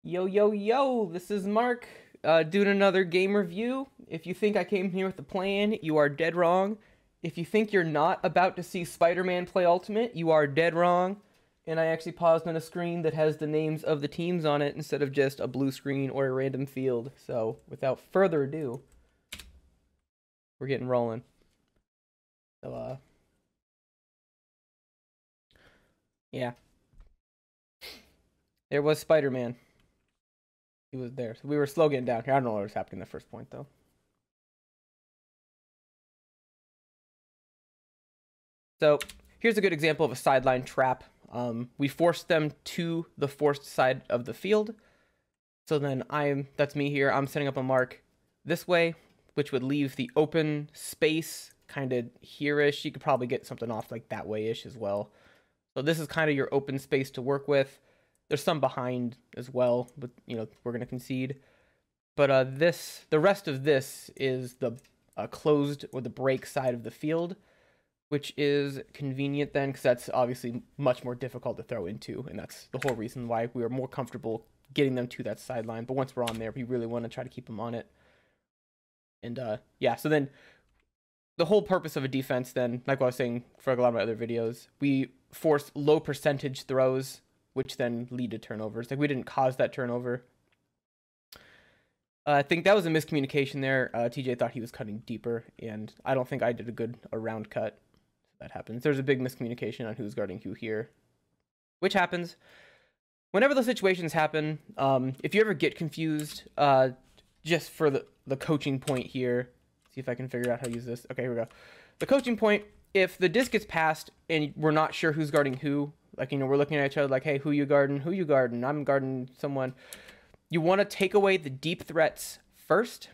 Yo, yo, yo, this is Mark, doing another game review. If you think I came here with a plan, you are dead wrong. If you think you're not about to see Spider-Man play Ultimate, you are dead wrong. And I actually paused on a screen that has the names of the teams on it instead of just a blue screen or a random field. So, without further ado, we're getting rolling. So, yeah. There was Spider-Man. He was there. So we were slow getting down here. I don't know what was happening at the first point, though. So here's a good example of a sideline trap. We forced them to the forced side of the field. So then that's me here. I'm setting up a mark this way, which would leave the open space kind of here-ish. You could probably get something off like that way-ish as well. So this is kind of your open space to work with. There's some behind as well, but we're gonna concede. But the rest of this is the closed or the break side of the field, which is convenient then, because that's obviously much more difficult to throw into, and that's the whole reason why we were more comfortable getting them to that sideline. But once we're on there, we really want to try to keep them on it. And yeah, so then the whole purpose of a defense then, like I was saying for a lot of my other videos, we force low percentage throws, which then lead to turnovers. Like, we didn't cause that turnover. I think that was a miscommunication there. TJ thought he was cutting deeper, and I don't think I did a good around cut. That happens. There's a big miscommunication on who's guarding who here, which happens. Whenever those situations happen, if you ever get confused, just for the coaching point here, see if I can figure out how to use this. Okay, here we go. The coaching point, if the disc gets passed and we're not sure who's guarding who, like, we're looking at each other like, hey, who you guarding? Who you guarding? I'm guarding someone. You want to take away the deep threats first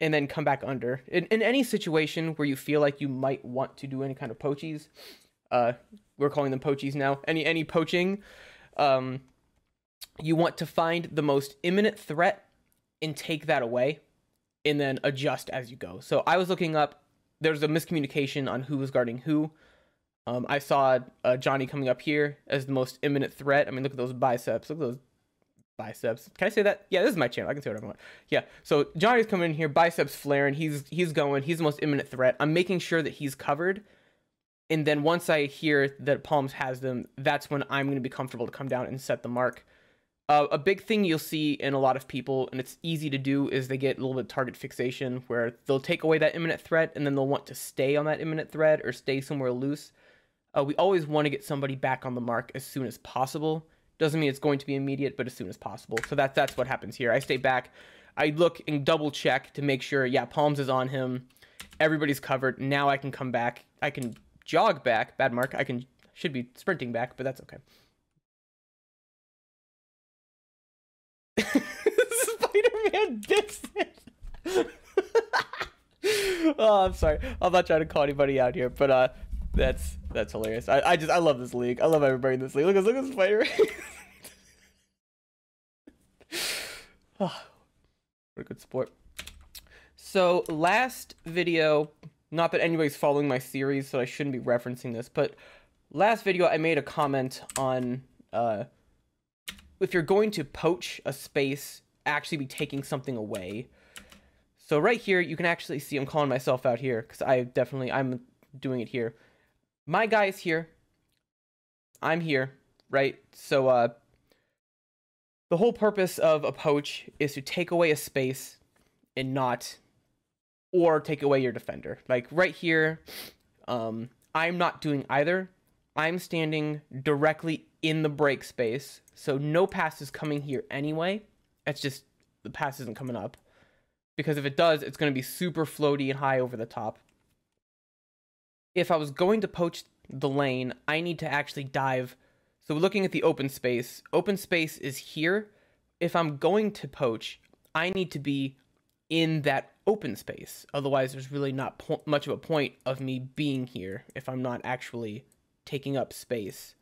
and then come back under. In any situation where you feel like you might want to do any kind of poachies, we're calling them poachies now. Any poaching, you want to find the most imminent threat and take that away and then adjust as you go. So I was looking up, there's a miscommunication on who was guarding who. I saw Johnny coming up here as the most imminent threat. I mean, look at those biceps. Look at those biceps. Can I say that? Yeah, this is my channel. I can say whatever I want. Yeah, so Johnny's coming in here, biceps flaring. He's going. He's the most imminent threat. I'm making sure that he's covered. And then once I hear that Palms has them, that's when I'm going to be comfortable to come down and set the mark. A big thing you'll see in a lot of people, and it's easy to do, is they get a little bit of target fixation, where they'll take away that imminent threat, and then they'll want to stay on that imminent threat or stay somewhere loose. We always want to get somebody back on the mark as soon as possible. Doesn't mean it's going to be immediate, but as soon as possible. So that's what happens here. I stay back. I look and double check to make sure, yeah, Palms is on him. Everybody's covered. Now I can come back. I can jog back. Bad mark. Should be sprinting back, but that's okay. Spider-Man dips it. Oh, I'm sorry. I'm not trying to call anybody out here, but that's hilarious. I love this league. I love everybody in this league. Look at Spider. Oh, what a good sport. So last video, not that anybody's following my series, so I shouldn't be referencing this, but last video I made a comment on if you're going to poach a space, actually be taking something away. So right here, you can actually see, I'm calling myself out here because I'm doing it here. My guy's here. I'm here, right? So the whole purpose of a poach is to take away a space and or take away your defender. Like right here, I'm not doing either. I'm standing directly in the break space, so no pass is coming here anyway. It's just the pass isn't coming up, because if it does, it's going to be super floaty and high over the top. If I was going to poach the lane, I need to actually dive. So looking at the open space is here. If I'm going to poach, I need to be in that open space. Otherwise, there's really not much of a point of me being here if I'm not actually taking up space.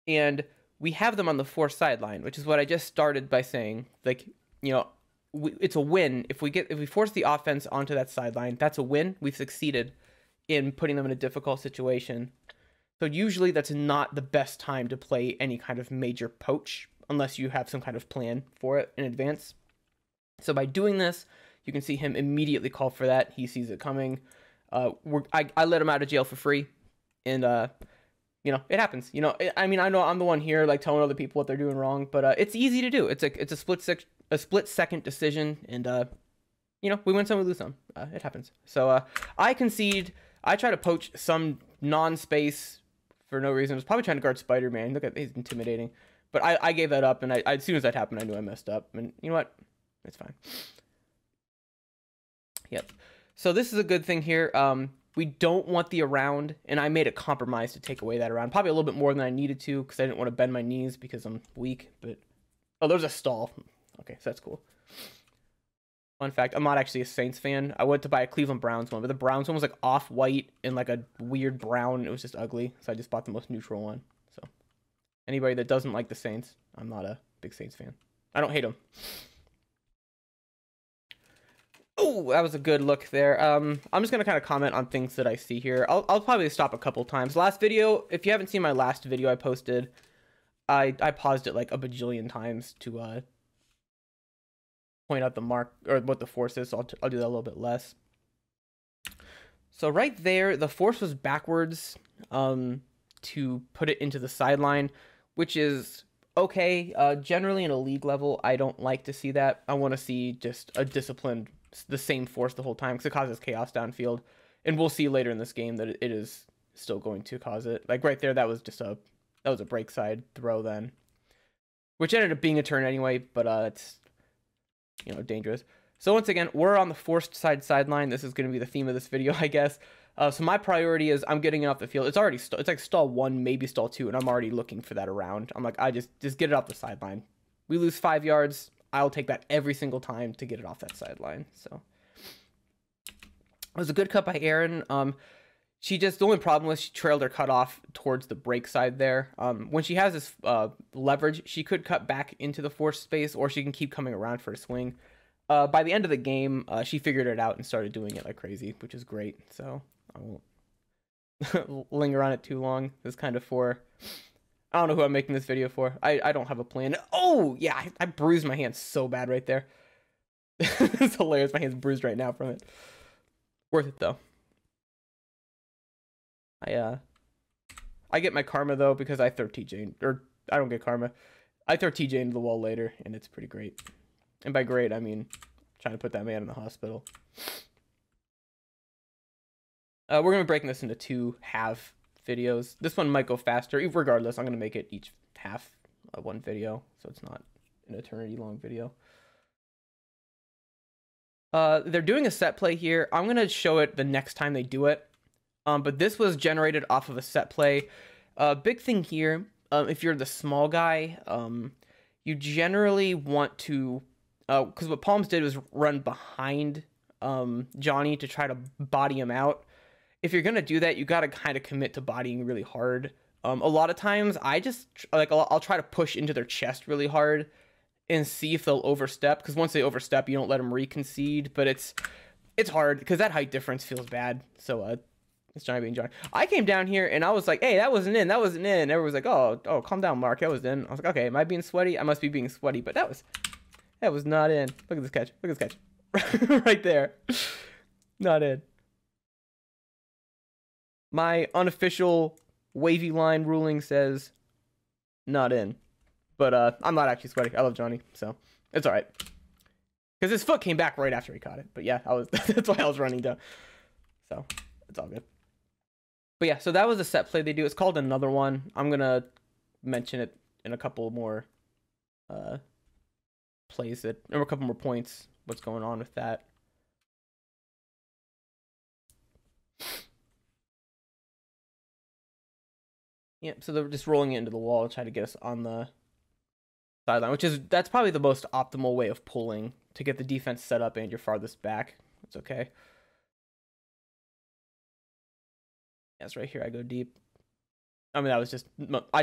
And we have them on the force sideline, which is what I just started by saying. Like, it's a win if we force the offense onto that sideline. That's a win. We've succeeded in putting them in a difficult situation. So usually that's not the best time to play any kind of major poach. unless you have some kind of plan for it in advance. So by doing this, you can see him immediately call for that. He sees it coming. I let him out of jail for free, and you know, it happens. You know, I mean, I know I'm the one here like telling other people what they're doing wrong, but it's easy to do. It's a split second decision, and you know, we win some, we lose some. It happens. So I concede. I try to poach some non-space for no reason. I was probably trying to guard Spider-Man. Look at, he's intimidating. But I gave that up, and as soon as that happened, I knew I messed up. And you know what? It's fine. Yep. So this is a good thing here. We don't want the around, and I made a compromise to take away that around. Probably a little bit more than I needed to, because I didn't want to bend my knees because I'm weak. But oh, there's a stall. Okay, so that's cool. Fun fact, I'm not actually a Saints fan. I went to buy a Cleveland Browns one, but the Browns one was like off-white and like a weird brown. It was just ugly, so I just bought the most neutral one. So anybody that doesn't like the Saints, I'm not a big Saints fan. I don't hate them. Oh, that was a good look there. I'm just going to kind of comment on things that I see here. I'll probably stop a couple times. Last video, if you haven't seen my last video I posted, I paused it like a bajillion times to point out the mark or what the force is, so I'll do that a little bit less. So right there, the force was backwards to put it into the sideline, which is okay. Generally in a league level, I don't like to see that. I want to see just a disciplined, the same force the whole time, because it causes chaos downfield, and we'll see later in this game that it is still going to cause it. Like right there, that was a break side throw then, which ended up being a turn anyway, but it's, you know, dangerous. So once again, we're on the forced sideline. This is going to be the theme of this video, I guess. So my priority is I'm getting it off the field. It's already it's like stall 1, maybe stall 2, and I'm already looking for that around. I'm like, I just get it off the sideline. We lose 5 yards. I'll take that every single time to get it off that sideline. So it was a good cut by Erin. The only problem was she trailed her cutoff towards the break side there. When she has this leverage, she could cut back into the force space, or she can keep coming around for a swing. By the end of the game, she figured it out and started doing it like crazy, which is great. So I won't linger on it too long. This is kind of for, I don't know who I'm making this video for. I don't have a plan. Oh, yeah, I bruised my hand so bad right there. It's hilarious. My hand's bruised right now from it. Worth it, though. I get my karma, though, because I throw TJ, or I don't get karma. I throw TJ into the wall later, and it's pretty great. And by great, I mean trying to put that man in the hospital. We're going to be breaking this into 2 half videos. This one might go faster. Regardless, I'm going to make it each half one video, so it's not an eternity-long video. They're doing a set play here. I'm going to show it the next time they do it. But this was generated off of a set play. Big thing here, if you're the small guy, you generally want to, because what Palms did was run behind Johnny to try to body him out. If you're going to do that, you got to kind of commit to bodying really hard. A lot of times, I'll try to push into their chest really hard and see if they'll overstep, because once they overstep, you don't let them reconcede, but it's hard, because that height difference feels bad, so, it's Johnny being Johnny. I came down here and I was like, hey, that wasn't in. Everyone was like, oh, calm down, Mark. That was in. I was like, okay, am I being sweaty? I must be being sweaty, but that was not in. Look at this catch. Look at this catch. Right there. Not in. My unofficial wavy line ruling says not in. But I'm not actually sweaty. I love Johnny, so it's all right. Because his foot came back right after he caught it. But yeah, that's why I was running down. So it's all good. But yeah, so that was a set play they do. It's called Another One. I'm going to mention it in a couple more plays, or a couple more points, what's going on with that. Yep, so they're just rolling it into the wall to try to get us on the sideline, that's probably the most optimal way of pulling to get the defense set up and your farthest back. It's okay. Yes, right here I go deep. I mean, I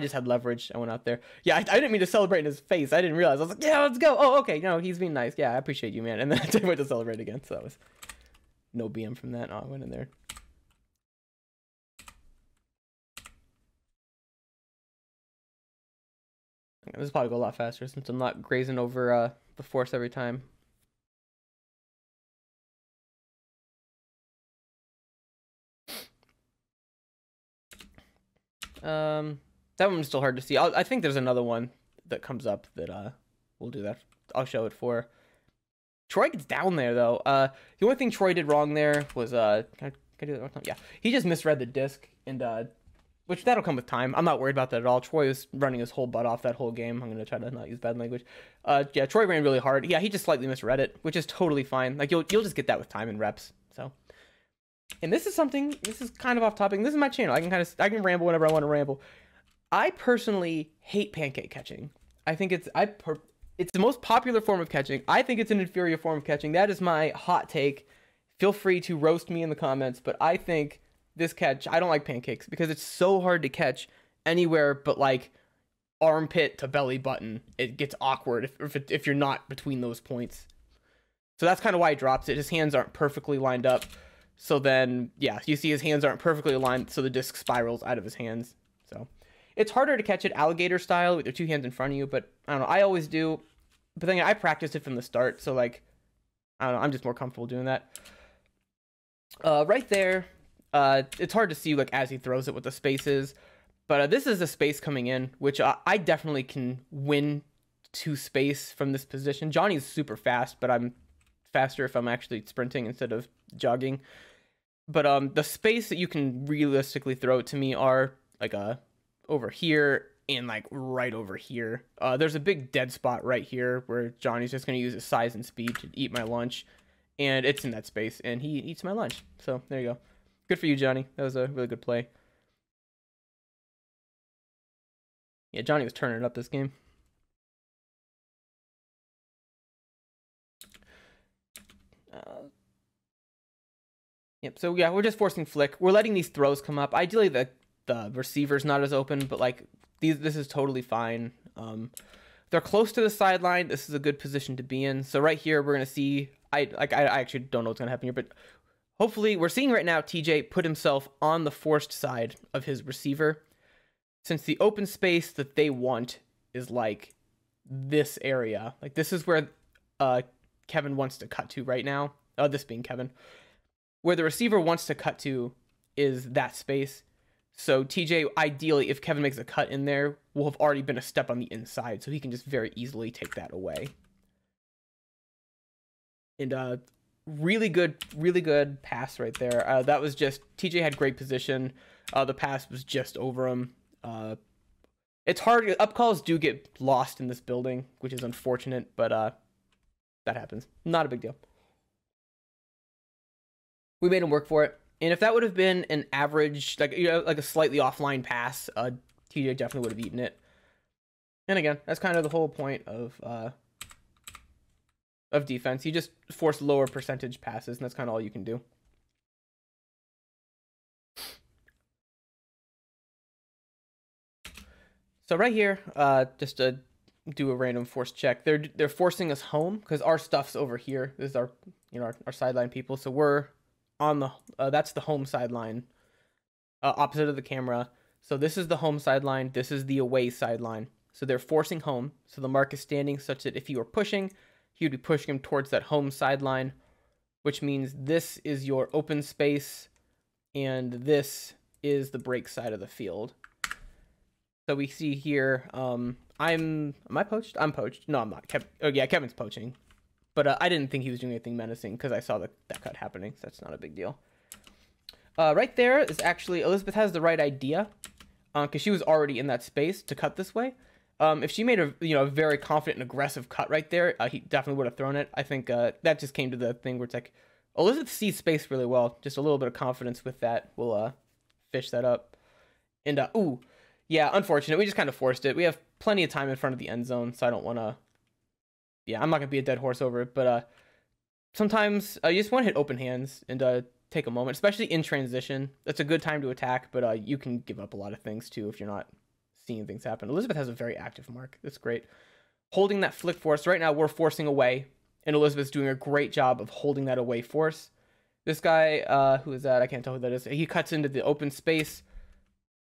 just had leverage. I went out there. Yeah, I didn't mean to celebrate in his face. I didn't realize. I was like, yeah, let's go. Oh, okay. No, he's being nice. Yeah, I appreciate you, man. And then I went to celebrate again. So that was no BM from that. Oh, I went in there. This will probably go a lot faster since I'm not grazing over the force every time. That one's still hard to see. I think there's another one that comes up that we'll do that. I'll show it for. Troy gets down there though. The only thing Troy did wrong there was can I do that one time? Yeah, he just misread the disc, and which that'll come with time. I'm not worried about that at all. Troy was running his whole butt off that whole game. I'm gonna try to not use bad language. Yeah, Troy ran really hard. Yeah, he just slightly misread it, which is totally fine. Like you'll just get that with time and reps. So, and this is something. This is kind of off topic. This is my channel. I can ramble whenever I want to ramble. I personally hate pancake catching. I think it's the most popular form of catching. I think it's an inferior form of catching. That is my hot take. Feel free to roast me in the comments, but I think this catch, I don't like pancakes because it's so hard to catch anywhere but like armpit to belly button. It gets awkward if you're not between those points. So that's kind of why he drops it. His hands aren't perfectly lined up. So then, yeah, you see his hands aren't perfectly aligned, so the disc spirals out of his hands. So it's harder to catch it alligator style with your two hands in front of you, but I don't know. I always do. But then I practiced it from the start, so like, I don't know. I'm just more comfortable doing that. Right there, it's hard to see like as he throws it what the space is, but this is the space coming in, which I definitely can win to space from this position. Johnny's super fast, but I'm faster if I'm actually sprinting instead of jogging. But the space that you can realistically throw to me are like over here and like right over here. There's a big dead spot right here where Johnny's just going to use his size and speed to eat my lunch, and it's in that space, and he eats my lunch. So there you go. Good for you, Johnny. That was a really good play. Yeah, Johnny was turning it up this game. Yep, so yeah, we're just forcing flick. We're letting these throws come up. Ideally, the receiver's not as open, but like this is totally fine. They're close to the sideline. This is a good position to be in. So right here, we're gonna see. I actually don't know what's gonna happen here, but hopefully, we're seeing right now TJ put himself on the forced side of his receiver, since the open space that they want is like this area. Like this is where Kevin wants to cut to right now. This being Kevin. Where the receiver wants to cut to is that space. So TJ, ideally, if Kevin makes a cut in there, will have already been a step on the inside, so he can just very easily take that away. And really good pass right there. That was just, TJ had great position. The pass was just over him. It's hard, up calls do get lost in this building, which is unfortunate, but that happens. Not a big deal. We made him work for it. And if that would have been an average, like like a slightly offline pass, TJ definitely would have eaten it. And again, that's kind of the whole point of defense. You just force lower percentage passes, and that's kind of all you can do. So right here, just to do a random force check, they're forcing us home because our stuff's over here. This is our our sideline people. So we're on the that's the home sideline, opposite of the camera. So this is the home sideline. This is the away sideline. So they're forcing home. So the mark is standing such that if you were pushing, you'd be pushing him towards that home sideline, which means this is your open space, and this is the break side of the field. So we see here, am I poached? I'm poached. No, I'm not. Oh yeah, Kevin's poaching. But I didn't think he was doing anything menacing because I saw that cut happening, so that's not a big deal. Right there is actually, Elizabeth has the right idea, because she was already in that space to cut this way. If she made a very confident and aggressive cut right there, he definitely would have thrown it. I think that just came to the thing where it's like, Elizabeth sees space really well. Just a little bit of confidence with that will fish that up. And, ooh, yeah, unfortunate. We just kind of forced it. We have plenty of time in front of the end zone, so I don't want to... Yeah, I'm not going to be a dead horse over it, but sometimes you just want to hit open hands and take a moment, especially in transition. That's a good time to attack, but you can give up a lot of things too if you're not seeing things happen. Elizabeth has a very active mark. That's great. Holding that flick force. Right now, we're forcing away, and Elizabeth's doing a great job of holding that away force. This guy, who is that? I can't tell who that is. He cuts into the open space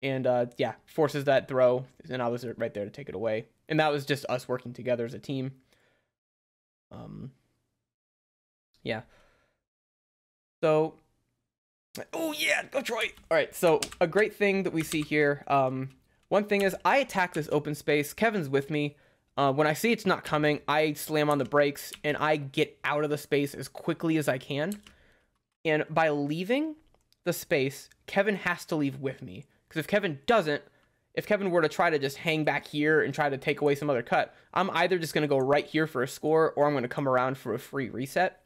and, yeah, forces that throw, and I was right there to take it away. And that was just us working together as a team. Yeah. So, oh yeah, go Troy. All right, so a great thing that we see here, one thing is I attack this open space. Kevin's with me. When I see it's not coming, I slam on the brakes and I get out of the space as quickly as I can. And by leaving the space, Kevin has to leave with me. Because if Kevin were to try to just hang back here and try to take away some other cut, I'm either just going to go right here for a score, or I'm going to come around for a free reset.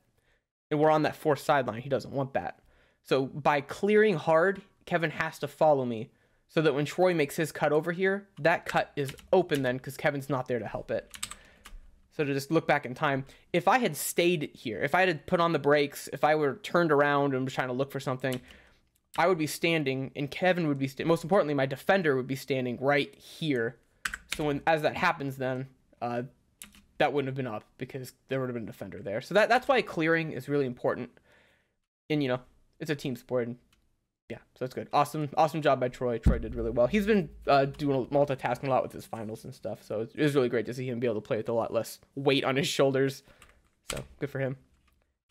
And we're on that fourth sideline. He doesn't want that. So by clearing hard, Kevin has to follow me, so that when Troy makes his cut over here, that cut is open then, because Kevin's not there to help it. So to just look back in time, if I had stayed here, if I had put on the brakes, if I were turned around and was trying to look for something, I would be standing, and Kevin would be most importantly, my defender would be standing right here. So as that happens, then that wouldn't have been up, because there would have been a defender there. So that's why clearing is really important. And it's a team sport. And yeah, so that's good. Awesome job by Troy. Troy did really well. He's been doing multitasking a lot with his finals and stuff. So it was really great to see him be able to play with a lot less weight on his shoulders. So good for him.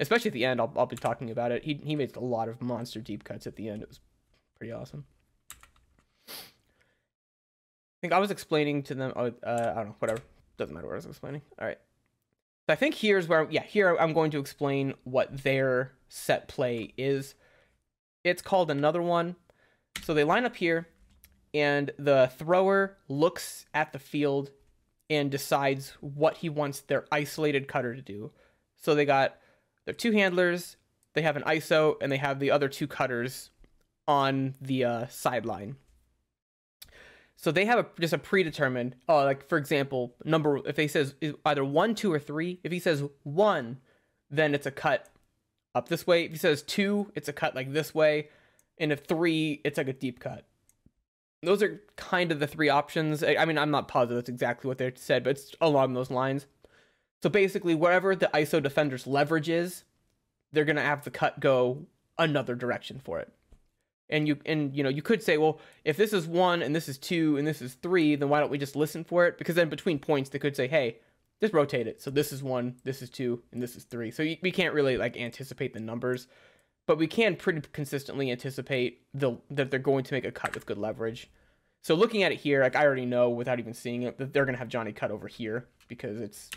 Especially at the end, I'll be talking about it. He made a lot of monster deep cuts at the end. It was pretty awesome. I think I was explaining to them. I don't know, whatever. Doesn't matter what I was explaining. All right. So I think here's where, here I'm going to explain what their set play is. It's called another one. So they line up here, and the thrower looks at the field and decides what he wants their isolated cutter to do. So they got their two handlers, they have an ISO, and they have the other two cutters on the sideline. So they have just a predetermined, like for example, number, if he says either 1, 2, or 3, if he says 1, then it's a cut up this way. If he says 2, it's a cut like this way. And if 3, it's like a deep cut. Those are kind of the three options. I mean, I'm not positive that's exactly what they said, but it's along those lines. So basically, wherever the ISO defender's leverage is, they're going to have the cut go another direction for it. And you could say, well, if this is 1 and this is 2 and this is 3, then why don't we just listen for it? Because then between points, they could say, hey, just rotate it. So this is 1, this is 2, and this is 3. So we can't really like anticipate the numbers, but we can pretty consistently anticipate that they're going to make a cut with good leverage. So looking at it here, like I already know without even seeing it that they're going to have Johnny cut over here, because it's,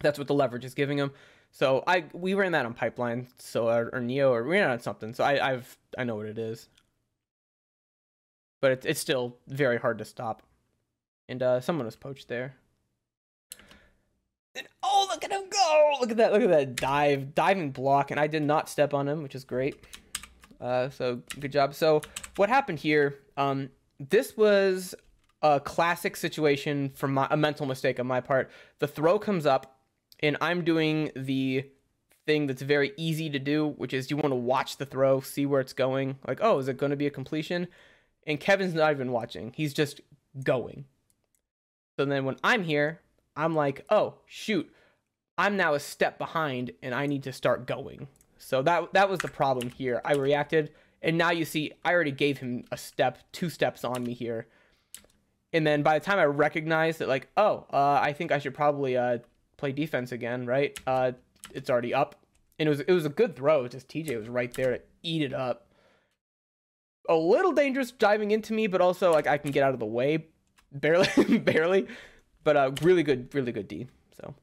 that's what the leverage is giving them. So we ran that on Pipeline, so or Neo, or we ran it on something. So I know what it is, but it's still very hard to stop. And someone was poached there. And, oh, look at him go! Look at that diving block, and I did not step on him, which is great. So good job. So what happened here? This was a classic situation from a mental mistake on my part. The throw comes up, and I'm doing the thing that's very easy to do, which is you want to watch the throw, see where it's going. Like, oh, is it going to be a completion? And Kevin's not even watching. He's just going. So then when I'm here, I'm like, oh, shoot. I'm now a step behind, and I need to start going. So that was the problem here. I reacted, and now you see I already gave him a step, 2 steps on me here. And then by the time I recognized that, like, oh, I think I should probably play defense again, right? It's already up, and it was a good throw. Just TJ was right there to eat it up. A little dangerous diving into me, but also like I can get out of the way, barely, but really good D. So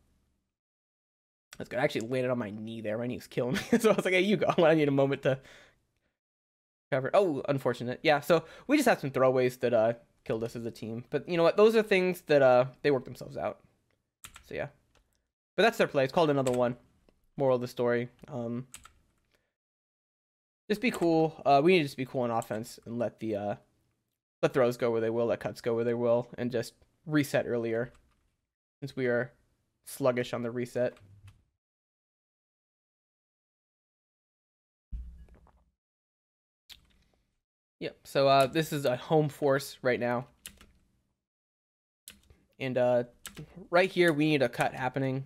that's good. I actually landed on my knee there. My knee was killing me, so I was like, hey, you go. I need a moment to cover. Oh, unfortunate. Yeah. So we just had some throwaways that killed us as a team, but you know what? Those are things that they work themselves out. So yeah. But that's their play. It's called another one. Moral of the story. Just be cool. We need to just be cool on offense and let the throws go where they will, let cuts go where they will, and just reset earlier, since we are sluggish on the reset. Yep. So this is a home force right now, and right here we need a cut happening.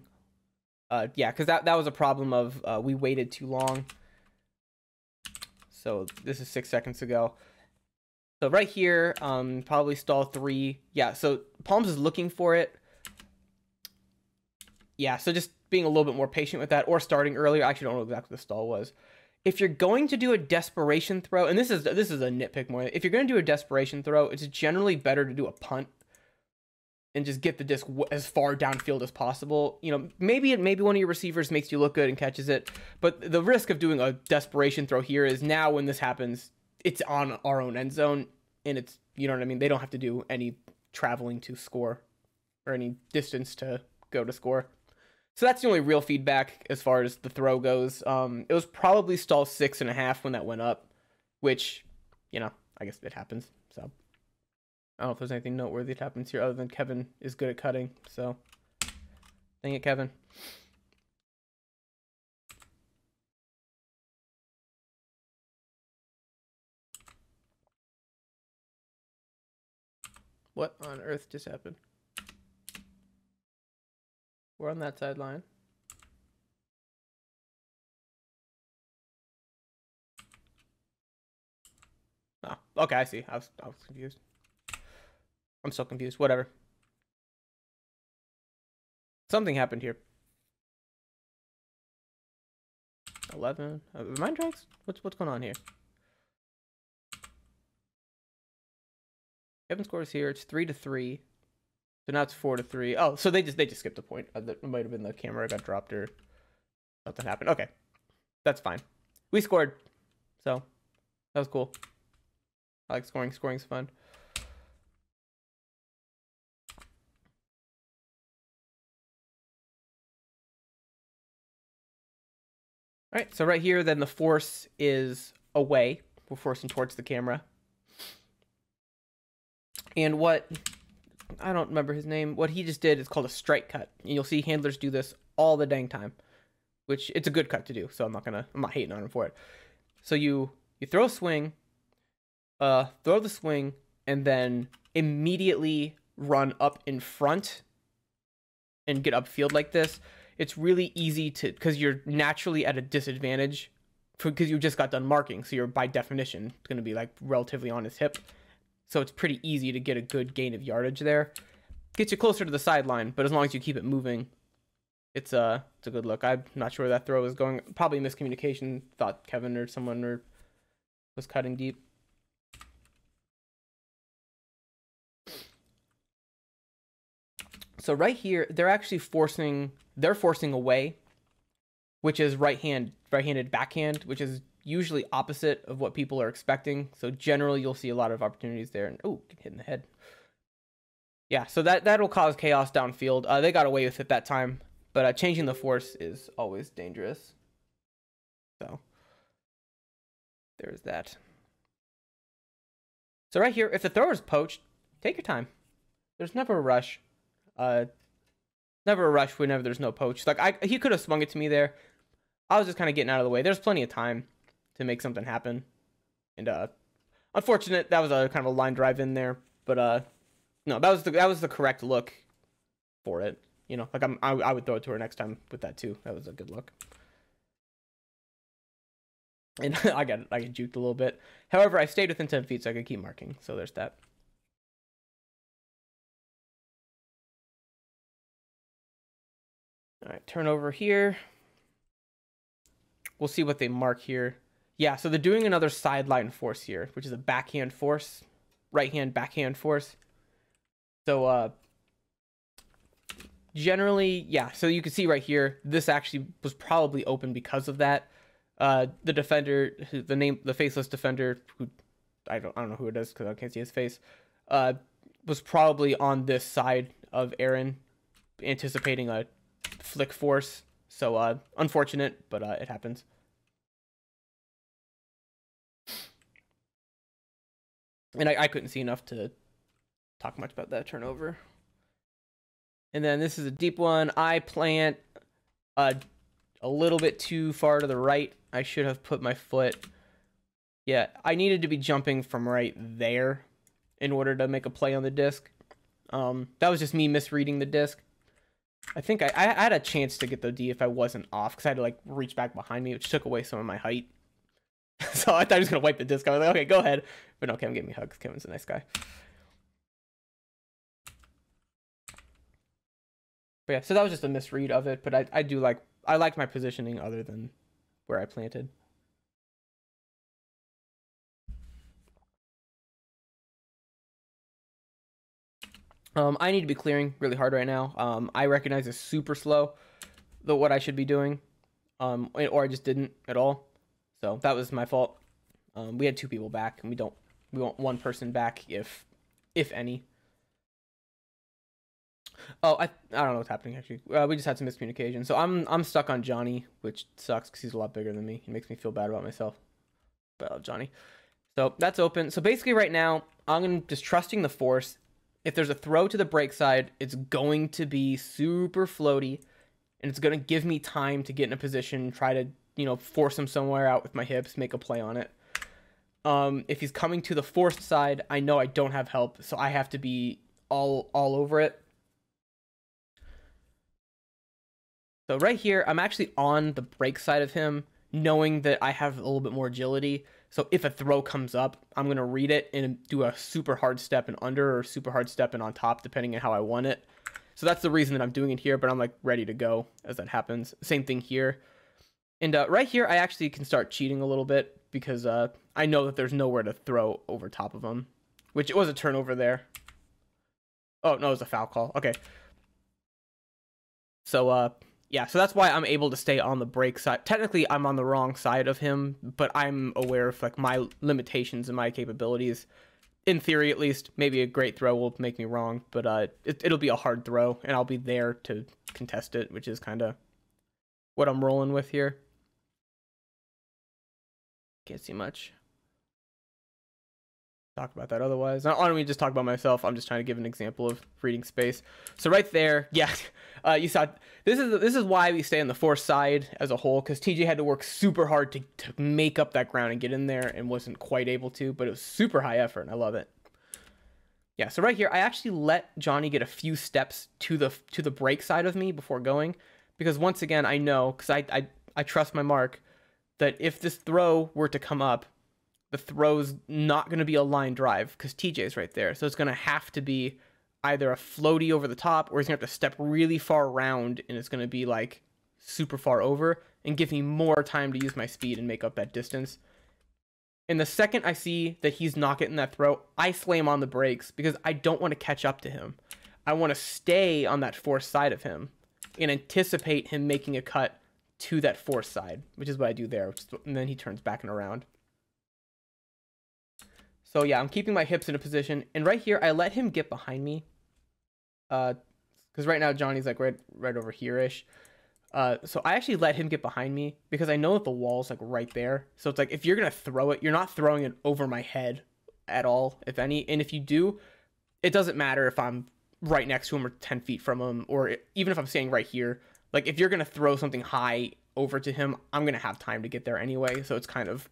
Yeah, because that was a problem of we waited too long. So this is 6 seconds ago. So right here, probably stall 3. Yeah, so Palms is looking for it. Yeah, so just being a little bit more patient with that, or starting earlier. I actually don't know exactly what the stall was. If you're going to do a desperation throw, and this is a nitpick more. If you're going to do a desperation throw, it's generally better to do a punt and just get the disc as far downfield as possible. You know, maybe one of your receivers makes you look good and catches it, but the risk of doing a desperation throw here is now when this happens, it's on our own end zone, and it's, you know what I mean? They don't have to do any traveling to score or any distance to go to score. So that's the only real feedback as far as the throw goes. It was probably stall 6.5 when that went up, which, you know, I guess it happens. So I don't know if there's anything noteworthy that happens here other than Kevin is good at cutting. So dang it, Kevin. What on earth just happened? We're on that sideline. Oh, okay, I see. I was confused. I'm so confused. Whatever. Something happened here. 11. Mind tracks? What's going on here? Kevin scores here. It's 3-3. So now it's 4-3. Oh, so they just skipped a point. That might have been the camera got dropped or something happened. Okay, that's fine. We scored, so that was cool. I like scoring. Scoring's fun. All right, so right here, then the force is away. We're forcing towards the camera. And what, I don't remember his name, what he just did is called a strike cut. And you'll see handlers do this all the dang time, which it's a good cut to do, so I'm not hating on him for it. So you throw a swing, throw the swing, and then immediately run up in front and get upfield like this. It's really easy to, because you're naturally at a disadvantage because you just got done marking, so you're by definition going to be like relatively on his hip. So it's pretty easy to get a good gain of yardage there. Gets you closer to the sideline, but as long as you keep it moving, it's a good look. I'm not sure where that throw is going. Probably miscommunication. Thought Kevin or someone was cutting deep. So right here, they're forcing away, which is right-handed backhand, which is usually opposite of what people are expecting. So generally, you'll see a lot of opportunities there. And oh, hit in the head. Yeah, so that'll cause chaos downfield. They got away with it that time, but changing the force is always dangerous. So there's that. So right here, if the thrower is poached, take your time. There's never a rush. Never a rush whenever there's no poach. Like he could have swung it to me there. I was just kind of getting out of the way. There's plenty of time to make something happen. And unfortunate that was a kind of a line drive in there, but no, that was the correct look for it. You know, like I would throw it to her next time with that too. That was a good look. And I got juked a little bit. However, I stayed within 10 feet so I could keep marking. So there's that. All right, turnover here. We'll see what they mark here. Yeah, so they're doing another sideline force here, which is a backhand force, right-hand backhand force. So generally, yeah, so you can see right here, this actually was probably open because of that. The defender, the faceless defender, who I don't know who it is because I can't see his face, was probably on this side of Aaron, anticipating a flick force. So unfortunate, but it happens. And I couldn't see enough to talk much about that turnover. And then this is a deep one. I plant a little bit too far to the right. I should have put my foot. Yeah, I needed to be jumping from right there in order to make a play on the disc. That was just me misreading the disc. I think I had a chance to get the D if I wasn't off, because I had to like reach back behind me, which took away some of my height. So I thought I was going to wipe the disc. I was like, okay, go ahead. But no, Kevin gave me hugs. Kevin's a nice guy. But yeah, so that was just a misread of it. But I liked my positioning other than where I planted. I need to be clearing really hard right now. I recognize it's super slow, what I should be doing, or I just didn't at all. So that was my fault. We had 2 people back, and we want 1 person back if any. Oh, I don't know what's happening actually. We just had some miscommunication. So I'm stuck on Johnny, which sucks because he's a lot bigger than me. He makes me feel bad about myself. But I love Johnny. So that's open. So basically right now, I'm just trusting the force. If there's a throw to the break side, it's going to be super floaty, and it's going to give me time to get in a position, try to, force him somewhere out with my hips, make a play on it. If he's coming to the forced side, I know I don't have help, so I have to be all over it. So right here, I'm actually on the break side of him, knowing that I have a little bit more agility. So if a throw comes up, I'm going to read it and do a super hard step and under, or super hard step and on top, depending on how I want it. So that's the reason that I'm doing it here, but I'm like ready to go as that happens. Same thing here. And right here, I actually can start cheating a little bit because I know that there's nowhere to throw over top of him, which it was a turnover there. Oh, no, it was a foul call. Okay. So, yeah, so that's why I'm able to stay on the break side. Technically, I'm on the wrong side of him, but I'm aware of like my limitations and my capabilities. In theory, at least, maybe a great throw will make me wrong, but it'll be a hard throw, and I'll be there to contest it, which is kind of what I'm rolling with here. Can't see much. Talk about that otherwise. I don't want to just talk about myself. I'm just trying to give an example of reading space. So right there, yeah, you saw this is why we stay on the force side as a whole, because TJ had to work super hard to make up that ground and get in there, and wasn't quite able to, but it was super high effort, and I love it. Yeah, so right here, I actually let Johnny get a few steps to the break side of me before going, because once again, I know, because I trust my mark, that if this throw were to come up, the throw's not going to be a line drive because TJ's right there. So it's going to have to be either a floaty over the top, or he's going to have to step really far around, and it's going to be like super far over and give me more time to use my speed and make up that distance. And the second I see that he's not getting that throw, I slam on the brakes because I don't want to catch up to him. I want to stay on that force side of him and anticipate him making a cut to that force side, which is what I do there. And then he turns back and around. So yeah, I'm keeping my hips in a position, and right here, I let him get behind me. Because right now, Johnny's like right over here-ish. So I actually let him get behind me because I know that the wall's like right there. So it's like, if you're going to throw it, you're not throwing it over my head at all, if any. And if you do, it doesn't matter if I'm right next to him or 10 feet from him, or even if I'm standing right here. Like, if you're going to throw something high over to him, I'm going to have time to get there anyway. So it's kind of,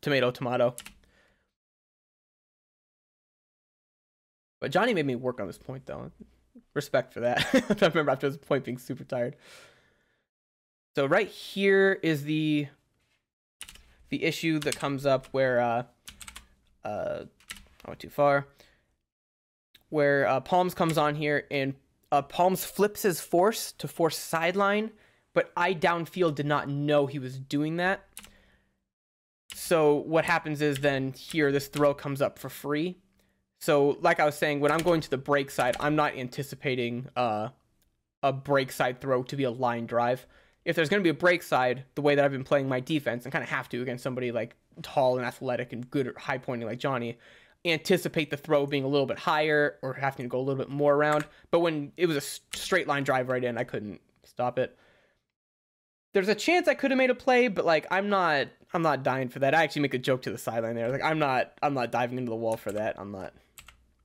tomato, tomato. But Johnny made me work on this point, though. Respect for that. I remember after this point being super tired. So right here is the issue that comes up where I went too far. Where Palms comes on here, and Palms flips his force to force sideline, but I downfield did not know he was doing that. So what happens is then here this throw comes up for free. So like I was saying, when I'm going to the break side, I'm not anticipating a break side throw to be a line drive. If there's going to be a break side, the way that I've been playing my defense, and kind of have to against somebody like tall and athletic and good at high pointing like Johnny, anticipate the throw being a little bit higher or having to go a little bit more around. But when it was a straight line drive right in, I couldn't stop it. There's a chance I could have made a play, but like I'm not dying for that. I actually make a joke to the sideline there. Like I'm not diving into the wall for that. I'm not.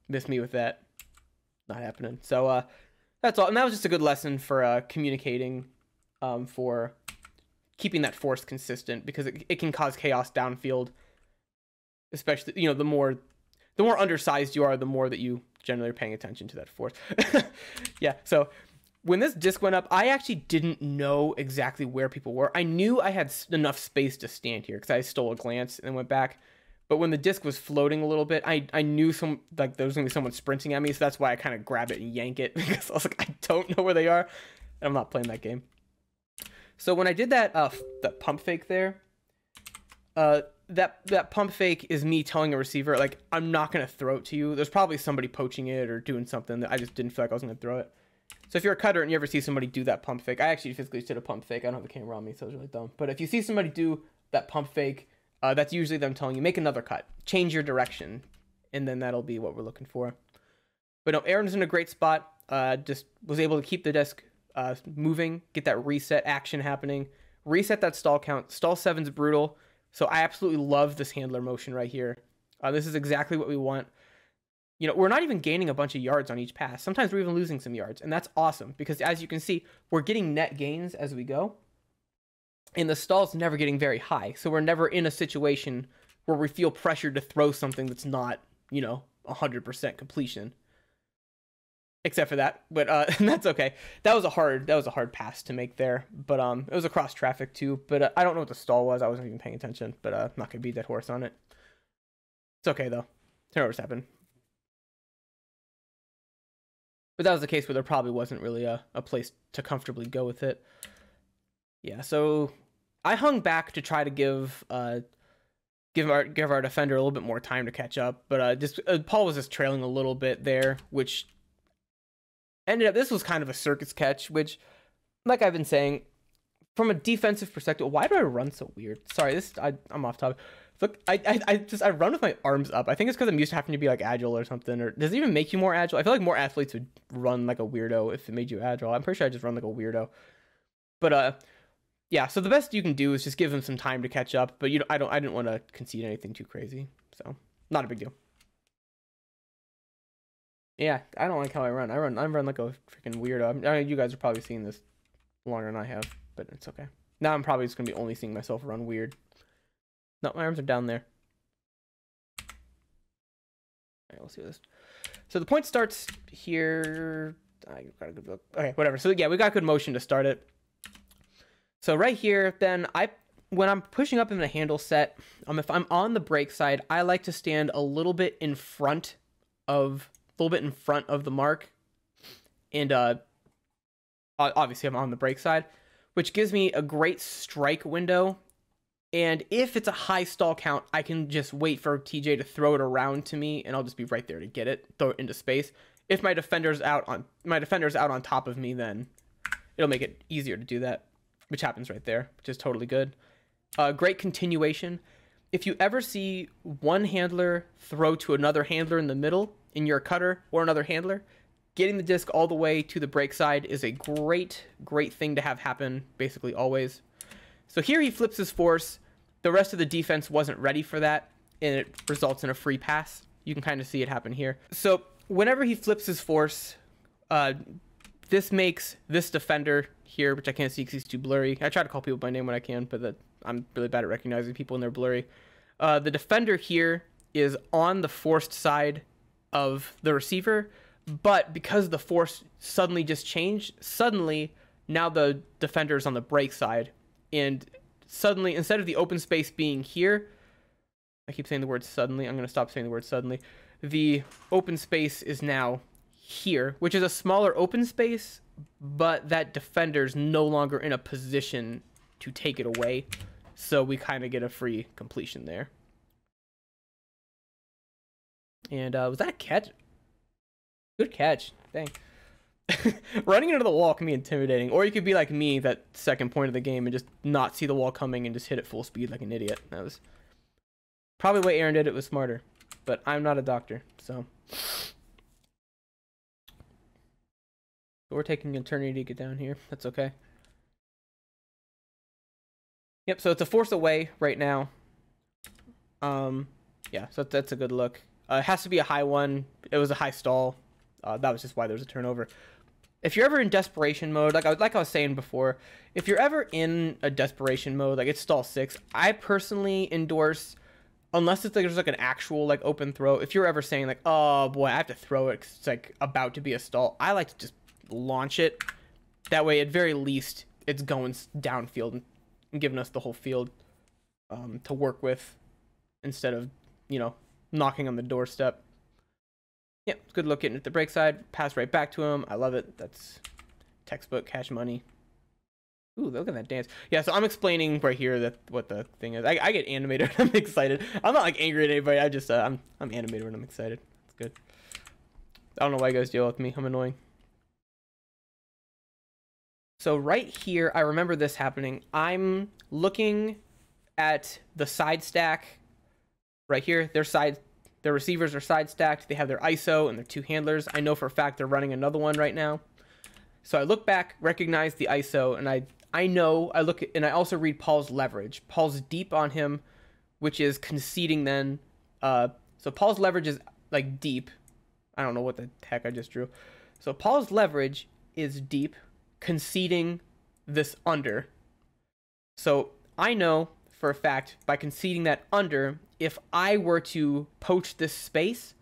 Miss me with that. Not happening. So that's all. And that was just a good lesson for communicating, for keeping that force consistent, because it can cause chaos downfield. Especially, the more undersized you are, the more that you generally are paying attention to that force. Yeah. So when this disc went up, I actually didn't know exactly where people were. I knew I had enough space to stand here because I stole a glance and then went back. But when the disc was floating a little bit, I knew there was gonna be someone sprinting at me, so that's why I kind of grab it and yank it, because I was like, I don't know where they are, and I'm not playing that game. So when I did that pump fake there, that pump fake is me telling a receiver, like, I'm not gonna throw it to you. There's probably somebody poaching it or doing something that I just didn't feel like I was gonna throw it. So if you're a cutter and you ever see somebody do that pump fake, I actually physically did a pump fake. I don't have the camera on me, so it was really dumb. But if you see somebody do that pump fake, that's usually them telling you, make another cut, change your direction, and then that'll be what we're looking for. But no, Aaron's in a great spot. Just was able to keep the disc moving, get that reset action happening, reset that stall count. Stall 7's brutal, so I absolutely love this handler motion right here. This is exactly what we want. You know, we're not even gaining a bunch of yards on each pass. Sometimes we're even losing some yards, and that's awesome because, as you can see, we're getting net gains as we go, and the stall's never getting very high, so we're never in a situation where we feel pressured to throw something that's not, you know, 100% completion. Except for that, but that's okay. That was a hard pass to make there, but it was across traffic too. But I don't know what the stall was. I wasn't even paying attention. But I'm not gonna beat that horse on it. It's okay though. Turnovers happen. But that was the case where there probably wasn't really a place to comfortably go with it. Yeah, so I hung back to try to give our defender a little bit more time to catch up, but Paul was just trailing a little bit there, which ended up, this was kind of a circus catch, which, like I've been saying, from a defensive perspective, why do I run so weird? Sorry, I'm off topic. Look, I run with my arms up. I think it's because I'm used to having to be like agile or something. Or does it even make you more agile? I feel like more athletes would run like a weirdo if it made you agile. I'm pretty sure I just run like a weirdo. But yeah. So the best you can do is just give them some time to catch up. But I didn't want to concede anything too crazy. So not a big deal. Yeah, I don't like how I run. I run like a freaking weirdo. I know you guys are probably seeing this longer than I have, but it's okay. Now I'm probably just gonna be only seeing myself run weird. No, my arms are down there. All right, we'll see this. So the point starts here. I got a good look. Okay, whatever. So yeah, we got good motion to start it. So right here, then when I'm pushing up in the handle set, if I'm on the brake side, I like to stand a little bit in front of the mark, and obviously I'm on the brake side, which gives me a great strike window. And if it's a high stall count, I can just wait for TJ to throw it around to me, and I'll just be right there to get it, throw it into space. If my defender's out on top of me, then it'll make it easier to do that, which happens right there, which is totally good. Great continuation. If you ever see one handler throw to another handler in the middle, in your cutter or another handler, getting the disc all the way to the brake side is a great thing to have happen basically always. So here he flips his force. The rest of the defense wasn't ready for that, and it results in a free pass. You can kind of see it happen here. So whenever he flips his force, this makes this defender here, which I can't see because he's too blurry. I try to call people by name when I can, but I'm really bad at recognizing people when they're blurry. The defender here is on the forced side of the receiver, but because the force suddenly just changed, now the defender is on the brake side, and suddenly, instead of the open space being here, I keep saying the word suddenly, I'm going to stop saying the word suddenly, the open space is now here, which is a smaller open space, but that defender's no longer in a position to take it away, so we kind of get a free completion there. And was that a catch? Good catch. Dang. Running into the wall can be intimidating, or you could be like me, that second point of the game, and just not see the wall coming and just hit it full speed like an idiot. That was probably the way Aaron did it was smarter, but I'm not a doctor, so. But we're taking an eternity to get down here. That's okay. Yep, so it's a force away right now. Yeah, so that's a good look. It has to be a high one. It was a high stall. That was just why there was a turnover. If you're ever in desperation mode, like I was saying before, if you're ever in a desperation mode, like it's stall 6, I personally endorse, unless it's like there's like an actual like open throw. If you're ever saying like, oh boy, I have to throw it 'cause it's like about to be a stall, I like to just launch it. That way, at very least, it's going downfield and giving us the whole field to work with, instead of you know, knocking on the doorstep. Yeah, good look getting at the break side. Pass right back to him. I love it. That's textbook cash money. Ooh, look at that dance. Yeah, so I'm explaining right here that what the thing is. I get animated when I'm excited. I'm not like angry at anybody. I just I'm animated when I'm excited. It's good. I don't know why you guys deal with me. I'm annoying. So right here, I remember this happening. I'm looking at the side stack right here. Their receivers are side stacked. They have their ISO and their two handlers. I know for a fact they're running another one right now. So I look back, recognize the ISO, and I know, I look at, and I also read Paul's leverage. Paul's deep on him, which is conceding then. So Paul's leverage is like deep. I don't know what the heck I just drew. So Paul's leverage is deep, conceding this under. So I know for a fact by conceding that under, if I were to poach this space,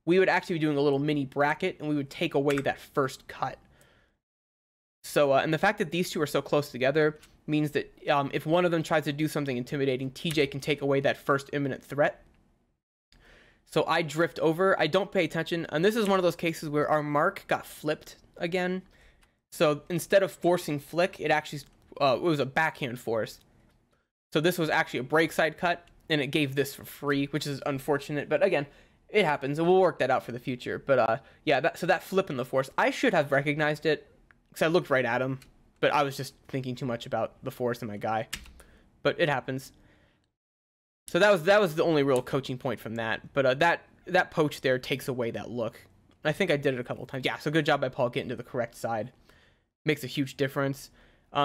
we would actually be doing a little mini bracket and we would take away that first cut. So, and the fact that these two are so close together means that if one of them tries to do something intimidating, TJ can take away that first imminent threat. So I drift over. I don't pay attention. And this is one of those cases where our mark got flipped again. So instead of forcing flick, it actually it was a backhand force. So this was actually a break side cut, and it gave this for free, which is unfortunate. But again, it happens, and we'll work that out for the future. But yeah, so that flip in the force, I should have recognized it because I looked right at him, but I was just thinking too much about the force and my guy. But it happens. So that was the only real coaching point from that. But that poach there takes away that look. I think I did it a couple of times. Yeah, so good job by Paul getting to the correct side. Makes a huge difference.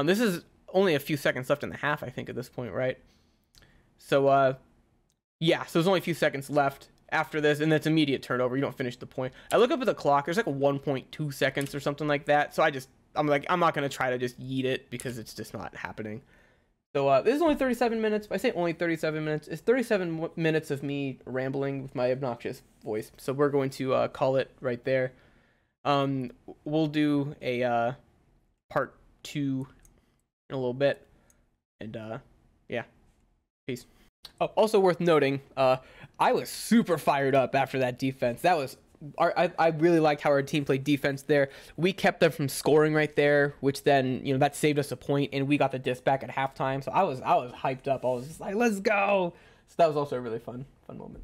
This is only a few seconds left in the half, I think, at this point, right? So, yeah, so there's only a few seconds left after this, and that's immediate turnover. You don't finish the point. I look up at the clock. There's like a 1.2 seconds or something like that. So I'm like, I'm not going to try to just yeet it because it's just not happening. So this is only 37 minutes. I say only 37 minutes. It's 37 minutes of me rambling with my obnoxious voice. So we're going to call it right there. We'll do a part 2 in a little bit. And yeah, peace. Oh, also worth noting, I was super fired up after that defense. That was I really liked how our team played defense there. We kept them from scoring right there, which then, you know, that saved us a point, and we got the disc back at halftime. So I was hyped up. I was just like, let's go. So that was also a really fun moment.